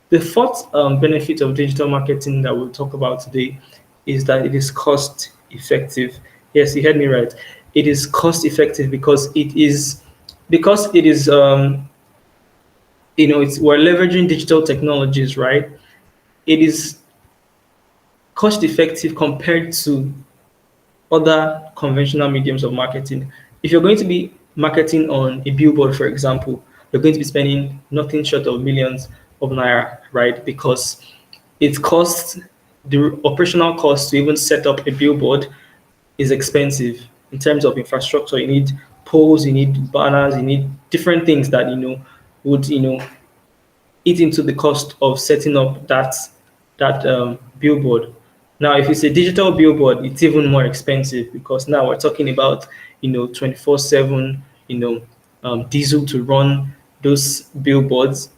The fourth benefit of digital marketing that we'll talk about today is that it is cost effective. Yes, you heard me right. It is cost effective because it is it's we're leveraging digital technologies, right? It is cost effective compared to other conventional mediums of marketing. If you're going to be marketing on a billboard, for example, you're going to be spending nothing short of millions of naira, right? Because it costs the operational cost to even set up a billboard is expensive in terms of infrastructure. You need poles, you need banners, you need different things that would eat into the cost of setting up that billboard. Now, if it's a digital billboard, it's even more expensive because now we're talking about 24/7 diesel to run those billboards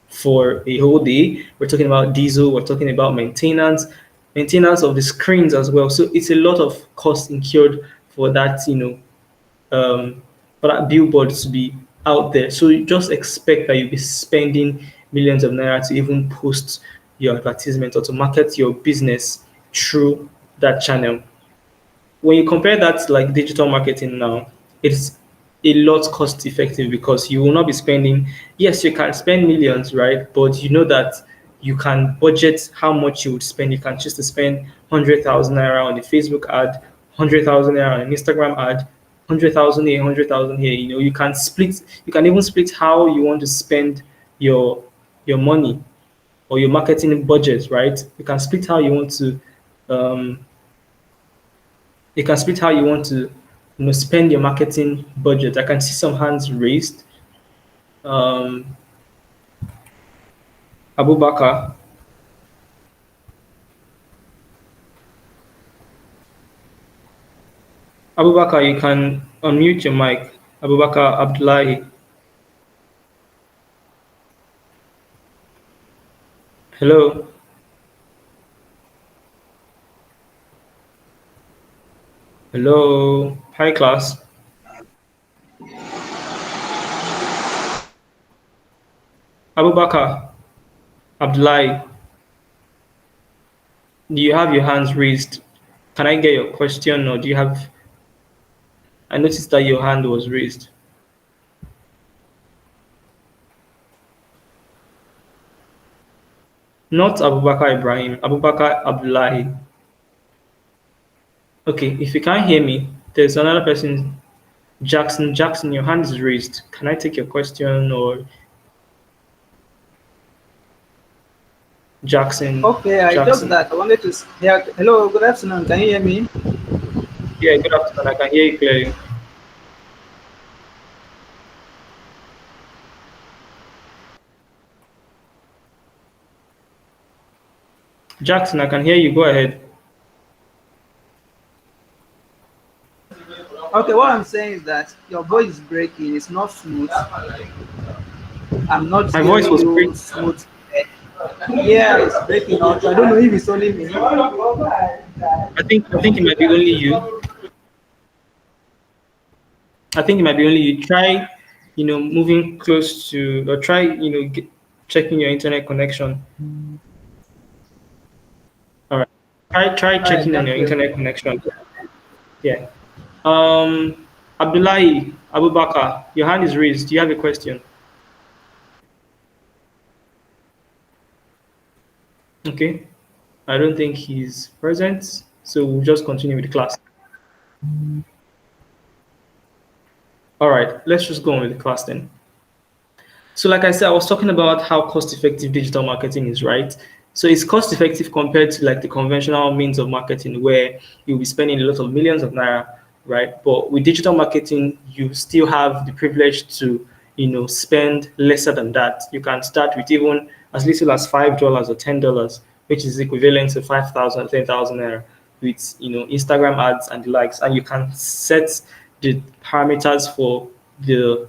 for a whole day. We're talking about diesel. We're talking about maintenance of the screens as well. So it's a lot of cost incurred for um, that billboard to be out there. So you just expect that you'll be spending millions of naira to even post your advertisement or to market your business through that channel. When you compare that to like digital marketing now, it's a lot cost effective because you will not be spending, yes, you can spend millions, right? But you know that you can budget how much you would spend. You can choose to spend 100,000 naira on a Facebook ad, 100,000 naira on an Instagram ad, 100,000 here, 100,000 here. You can even split how you want to spend your your money or your marketing budget, right? Um, you can split how you want to spend your marketing budget. I can see some hands raised. Um, Abubakar, Abubakar, you can unmute your mic. Abubakar Abdullahi. Hello. Hello. Hi, class. Abubakar Abdullahi, do you have your hands raised? Can I get your question or do you have? I noticed that your hand was raised. Not Abubakar Ibrahim, Abubakar Abdullahi. Okay, if you can't hear me, there's another person, Jackson. Jackson, your hand is raised. Can I take your question or Jackson? Okay, I just Jackson. that I wanted to. Yeah, hello, good afternoon. Can you hear me? Yeah, good afternoon. I can hear you clearly. Jackson, I can hear you. Go ahead. Okay, what I'm saying is that your voice is breaking. It's not smooth. I'm not My voice hearing was you breaking. smooth. Yeah, it's breaking out. I don't know if it's only me. I think it might be only you. I think it might be only you. Try, moving close to or try, checking your internet connection. All right. Try All right, checking on your thank you. internet connection. Yeah. Abdullahi Abubakar, your hand is raised. Do you have a question? Okay. I don't think he's present, so we'll just continue with the class. All right, let's just go on with the class then. So, like I said, I was talking about how cost-effective digital marketing is, right? So it's cost-effective compared to like the conventional means of marketing, where you'll be spending a lot of millions of naira, right? But with digital marketing, you still have the privilege to, spend lesser than that. You can start with even as little as $5 or $10, which is equivalent to 5,000 or 10,000 naira, with Instagram ads and the likes, and you can set the parameters for the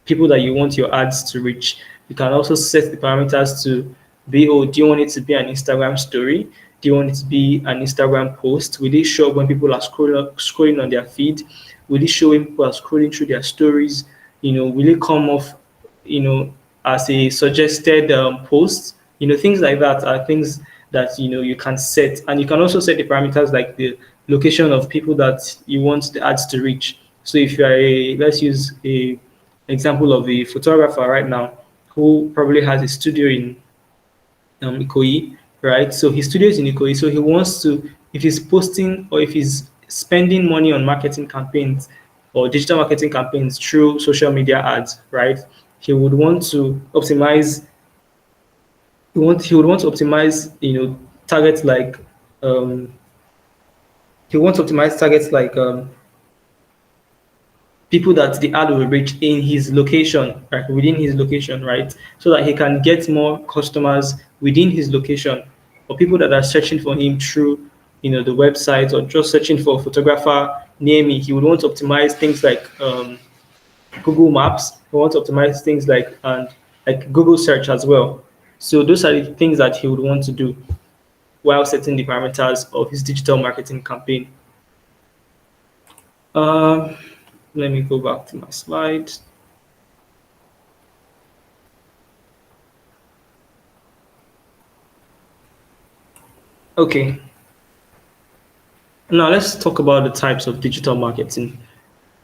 people that you want your ads to reach. You can also set the parameters to be, oh, do you want it to be an Instagram story? Do you want it to be an Instagram post? Will it show up when people are scrolling on their feed? Will it show when people are scrolling through their stories? Will it come off, as a suggested post? Things like that are things that you can set, and you can also set the parameters like the location of people that you want the ads to reach. So if you are let's use a example of a photographer right now who probably has a studio in Ikoyi, right? So his studio is in Ikoyi. So he wants to, if he's posting or if he's spending money on marketing campaigns or digital marketing campaigns through social media ads, right? He would want to optimize. He would want to optimize, targets like um, he wants to optimize targets like people that the ad will reach in his location, right, within his location, right, so that he can get more customers within his location, or people that are searching for him through, the website, or just searching for a photographer near me. He would want to optimize things like Google Maps. He wants to optimize things like Google search as well. So those are the things that he would want to do while setting the parameters of his digital marketing campaign. Um, Let me go back to my slide. Okay, now let's talk about the types of digital marketing.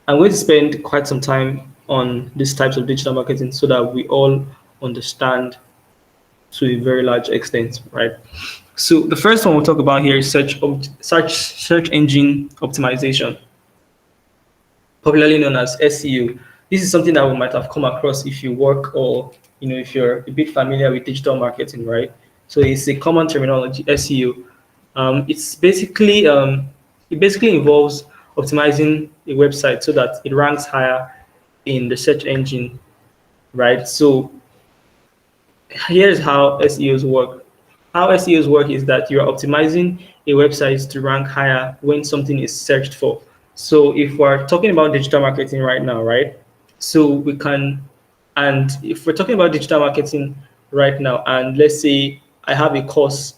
I'm going to spend quite some time on these types of digital marketing so that we all understand to a very large extent, right? So the first one we'll talk about here is search engine optimization, popularly known as SEO. This is something that we might have come across if you work, or if you're a bit familiar with digital marketing, right? So it's a common terminology, SEO. It basically involves optimizing a website so that it ranks higher in the search engine, right? So here's how SEOs work. How SEOs work is that you're optimizing a website to rank higher when something is searched for. So if we're talking about digital marketing right now, right? So we can, and if we're talking about digital marketing right now, and let's say I have a course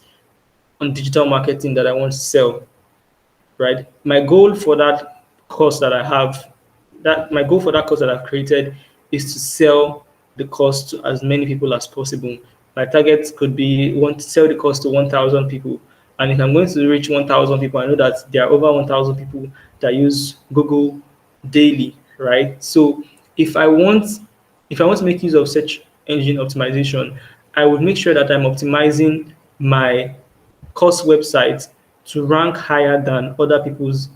on digital marketing that I want to sell, right? My goal for that course that I've created is to sell the course to as many people as possible. My target could be want to sell the course to 1,000 people. And if I'm going to reach 1,000 people, I know that there are over 1,000 people that use Google daily, right? So if I want if I want to make use of search engine optimization, I would make sure that I'm optimizing my course website to rank higher than other people's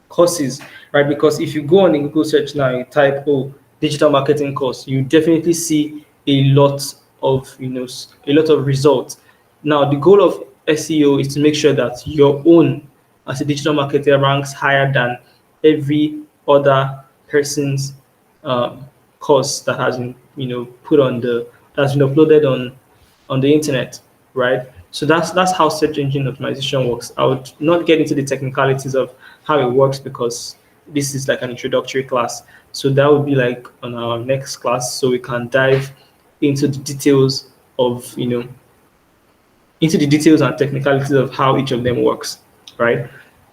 courses, right? Because if you go on the Google search now, you type, "Oh, digital marketing course," you definitely see a lot of results. Now, the goal of SEO is to make sure that your own as a digital marketer ranks higher than every other person's um, course that has been put on the that's been uploaded on the internet, right? So that's how search engine optimization works. I would not get into the technicalities of how it works because this is like an introductory class. So that would be like on our next class, so we can dive into the details of into the details and technicalities of how each of them works, right?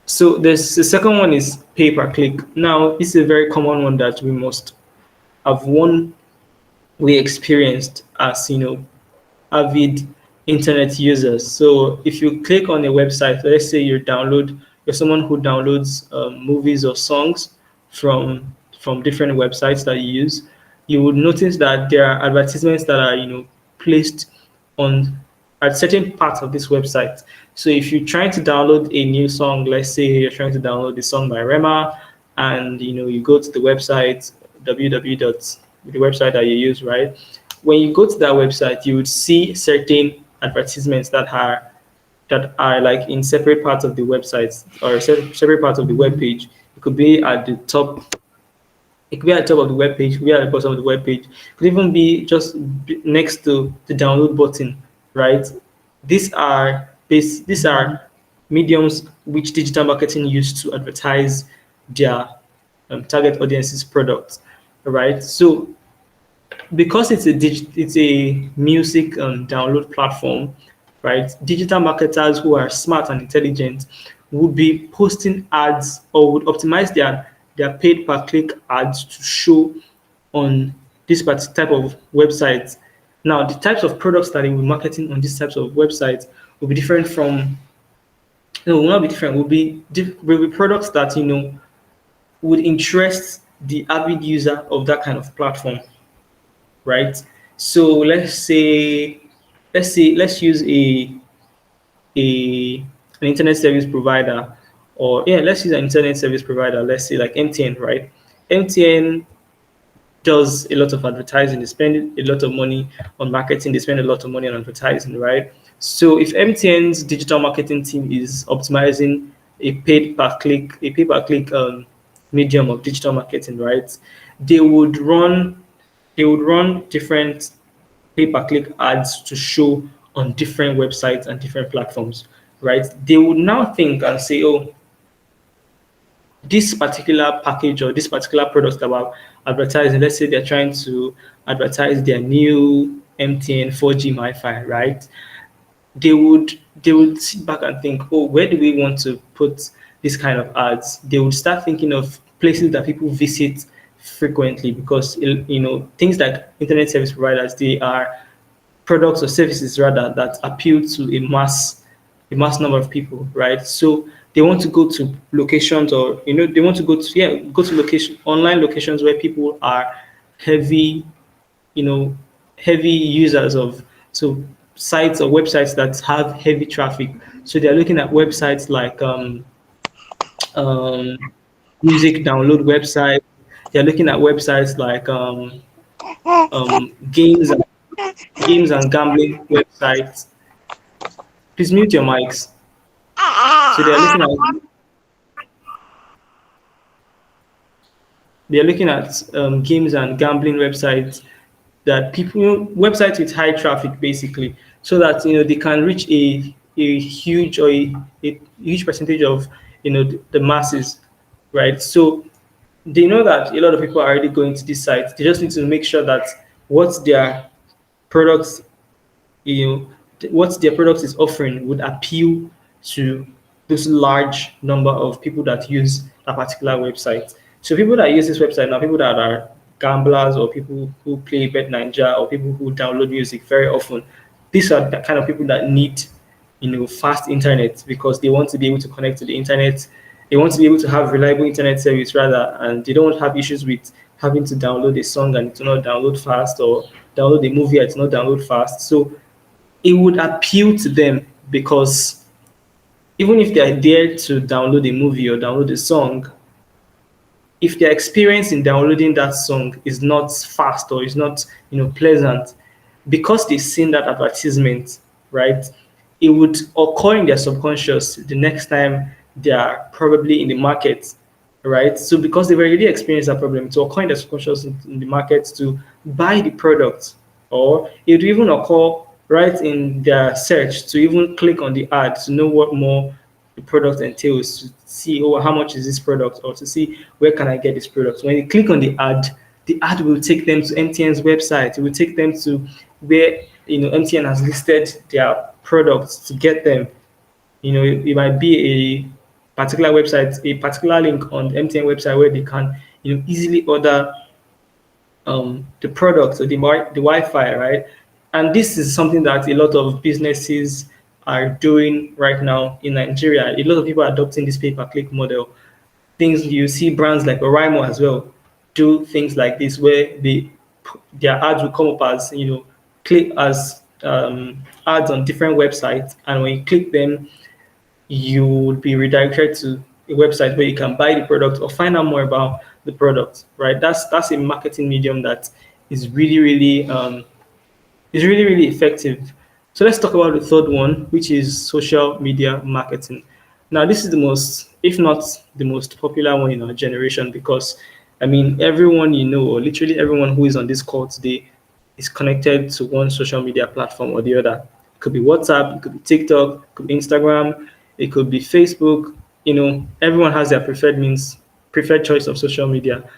So there's the second one is pay per click. Now this is a very common one that have one we experienced as avid internet users. So if you click on a website, let's say you're someone who downloads movies or songs from different websites that you use, you would notice that there are advertisements that are placed on at certain parts of this website. So if you're trying to download a new song, let's say you're trying to download the song by Rema, and you go to the website www the website that you use, right? When you go to that website, you would see certain advertisements that are like in separate parts of the website or separate parts of the web page. It could be at the top. It could be at the top of the web page. It could be at the bottom of the web page. It could even be just next to the download button, right? These are mediums which digital marketing use to advertise their target audience's products, right? So because it's a music download platform, right? Digital marketers who are smart and intelligent would be posting ads or would optimize their paid per click ads to show on this type of websites Now, the types of products that they will be marketing on these types of websites will be different from, no, will not be different, will be products that, would interest the avid user of that kind of platform, right? So let's use a an internet service provider, or yeah, let's use an internet service provider. Let's say like MTN, right? MTN does a lot of advertising. They spend a lot of money on marketing. They spend a lot of money on advertising, right? So if MTN's digital marketing team is optimizing a pay per click medium of digital marketing, right? They would run they would run different pay per click ads to show on different websites and different platforms, right? They would now think and say, oh, this particular package or this particular product that we're advertising, let's say they're trying to advertise their new MTN 4G Wi-Fi, right? They would sit back and think, oh, where do we want to put this kind of ads? They would start thinking of places that people visit frequently, because things like internet service providers, they are products or services rather that appeal to a mass number of people, right? So they want to go to locations, or they want to go to location online locations where people are heavy, you know heavy users of, so sites or websites that have heavy traffic. So they're looking at websites like um, music download websites. They're looking at websites like games and gambling websites. Please mute your mics. So they're looking at games and gambling websites, that people, websites with high traffic basically, so that they can reach a huge, or a huge percentage of the masses, right? So they know that a lot of people are already going to these sites. They just need to make sure that what their products you know what their product is offering would appeal to this large number of people that use a particular website. So people that use this website now, people that are gamblers, or people who play Bet Ninja, or people who download music very often, these are the kind of people that need fast internet, because they want to be able to connect to the internet. They want to be able to have reliable internet service rather, and they don't want to have issues with having to download a song and it will not download fast, or download a movie and it's not download fast. So it would appeal to them, because even if they are there to download a movie or download a song, if their experience in downloading that song is not fast, or is not pleasant, because they've seen that advertisement, right, it would occur in their subconscious the next time they are probably in the market, right? So because they've already experienced that problem, to occur in their subconscious in the market to buy the product, or it would even occur right in their search to even click on the ad to know what more the product entails, to see, oh, how much is this product, or to see where can I get this product. When you click on the ad will take them to MTN's website. It will take them to where MTN has listed their products to get them. It might be a particular website, a particular link on the MTN website where they can easily order the product or the Wi-Fi, right? And this is something that a lot of businesses are doing right now in Nigeria. A lot of people are adopting this pay-per-click model. Things you see, brands like Oraimo as well do things like this, where their ads will come up as click as ads on different websites, and when you click them, you will be redirected to a website where you can buy the product or find out more about the product, right? That's a marketing medium that is really, really really effective. So let's talk about the third one, which is social media marketing. Now, this is the most, if not the most popular one in our generation, because I mean, everyone or literally everyone who is on this call today is connected to one social media platform or the other. It could be WhatsApp, it could be TikTok, it could be Instagram, it could be Facebook. Everyone has their preferred choice of social media.